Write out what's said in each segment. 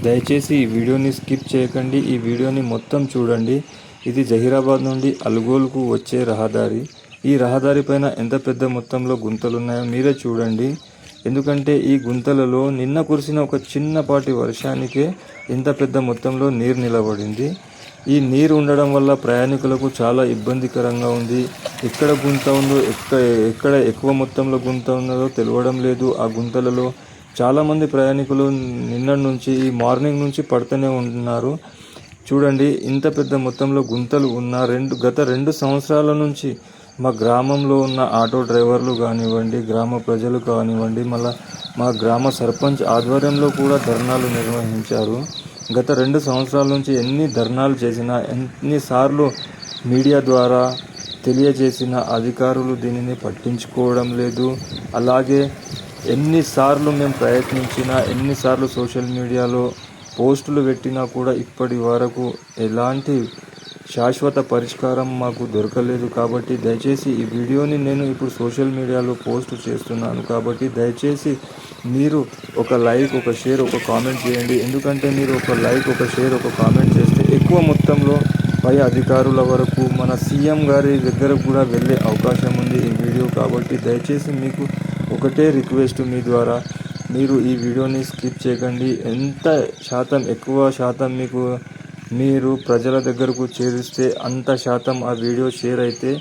దయచేసి ఈ వీడియోని స్కిప్ చేయకండి. ఈ వీడియోని మొత్తం చూడండి. ఇది జహీరాబాద్ నుండి అల్గోల్కు వచ్చే రహదారి. ఈ రహదారి పైన ఎంత పెద్ద మొత్తంలో గుంతలున్నాయో మీరే చూడండి. ఎందుకంటే ఈ గుంతలలో నిన్న కురిసిన ఒక చిన్నపాటి వర్షానికే ఇంత పెద్ద మొత్తంలో నీరు నిలబడింది. ఈ నీరు ఉండడం వల్ల ప్రయాణికులకు చాలా ఇబ్బందికరంగా ఉంది. ఎక్కడ గుంత ఉందో ఎక్కడ ఎక్కువ మొత్తంలో గుంత ఉన్నదో తెలియడం లేదు. ఆ గుంతలలో చాలామంది ప్రయాణికులు నిన్నటి నుంచి ఈ మార్నింగ్ నుంచి పడుతూనే ఉన్నారు. చూడండి, ఇంత పెద్ద మొత్తంలో గుంతలు ఉన్న గత 2 సంవత్సరాల నుంచి మా గ్రామంలో ఉన్న ఆటో డ్రైవర్లు కానివ్వండి, గ్రామ ప్రజలు కానివ్వండి, మళ్ళీ మా గ్రామ సర్పంచ్ ఆధ్వర్యంలో కూడా ధర్నాలు నిర్వహించారు. గత 2 సంవత్సరాల నుంచి ఎన్ని ధర్నాలు చేసినా, ఎన్నిసార్లు మీడియా ద్వారా తెలియజేసిన అధికారులు దీనిని పట్టించుకోవడం లేదు. అలాగే ఎన్నిసార్లు మేము ప్రయత్నించినా, ఎన్నిసార్లు సోషల్ మీడియాలో పోస్టులు పెట్టినా కూడా ఇప్పటి వరకు ఎలాంటి శాశ్వత పరిష్కారం మాకు దొరకలేదు. కాబట్టి దయచేసి ఈ వీడియోని నేను ఇప్పుడు సోషల్ మీడియాలో పోస్ట్ చేస్తున్నాను. కాబట్టి దయచేసి మీరు ఒక లైక్, ఒక షేర్, ఒక కామెంట్ చేయండి. ఎందుకంటే మీరు ఒక లైక్, ఒక షేర్, ఒక కామెంట్ చేస్తే ఎక్కువ మొత్తంలో పై అధికారుల వరకు, మన సీఎం గారి దగ్గరకు కూడా వెళ్ళే అవకాశం ఉంది ఈ వీడియో. కాబట్టి దయచేసి మీకు ఒకటే రిక్వెస్ట్, మీ ద్వారా మీరు ఈ వీడియోని స్కిప్ చేయకండి. ఎంత శాతం ఎక్కువ శాతం మీరు ప్రజల దగ్గరకు చేరిస్తే అంత శాతం ఆ వీడియో షేర్ అయితే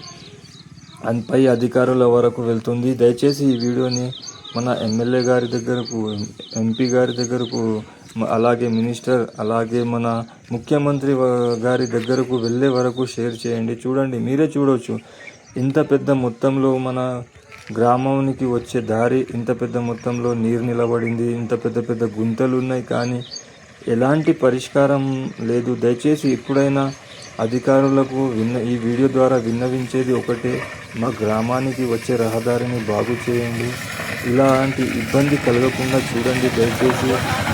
పై అధికారుల వరకు వెళ్తుంది. దయచేసి ఈ వీడియోని మన ఎమ్మెల్యే గారి దగ్గరకు, ఎంపీ గారి దగ్గరకు, అలాగే మినిస్టర్, అలాగే మన ముఖ్యమంత్రి గారి దగ్గరకు వెళ్ళే వరకు షేర్ చేయండి. చూడండి, మీరే చూడవచ్చు, ఇంత పెద్ద మొత్తంలో మన గ్రామానికి వచ్చే దారి ఇంత పెద్ద మొత్తంలో నీరు నిలబడింది. ఇంత పెద్ద పెద్ద గుంతలు ఉన్నాయి, కానీ ఎలాంటి పరిష్కారం లేదు. దయచేసి ఎప్పుడైనా అధికారులకు ఈ వీడియో ద్వారా విన్నవించేది ఒకటే, మా గ్రామానికి వచ్చే రహదారిని బాగు చేయండి. ఇలాంటి ఇబ్బంది కలగకుండా చూడండి. దయచేసి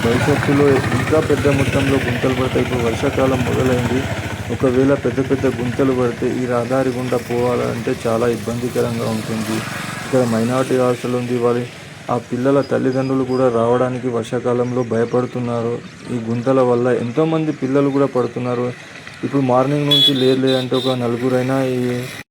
భవిష్యత్తులో ఇంకా పెద్ద మొత్తంలో గుంతలు పడతాయి. ఇప్పుడు వర్షాకాలం మొదలైంది. ఒకవేళ పెద్ద పెద్ద గుంతలు పడితే ఈ రహదారి గుండా పోవాలంటే చాలా ఇబ్బందికరంగా ఉంటుంది. ఇక్కడ మైనారిటీ హాస్టల్ ఉంది. ఆ పిల్లల తల్లిదండ్రులు కూడా రావడానికి వర్షాకాలంలో భయపడుతున్నారు. ఈ గుంతల వల్ల ఎంతోమంది పిల్లలు కూడా పడుతున్నారు. ఇప్పుడు మార్నింగ్ నుంచి లేదంటే ఒక 4 అయినా ఈ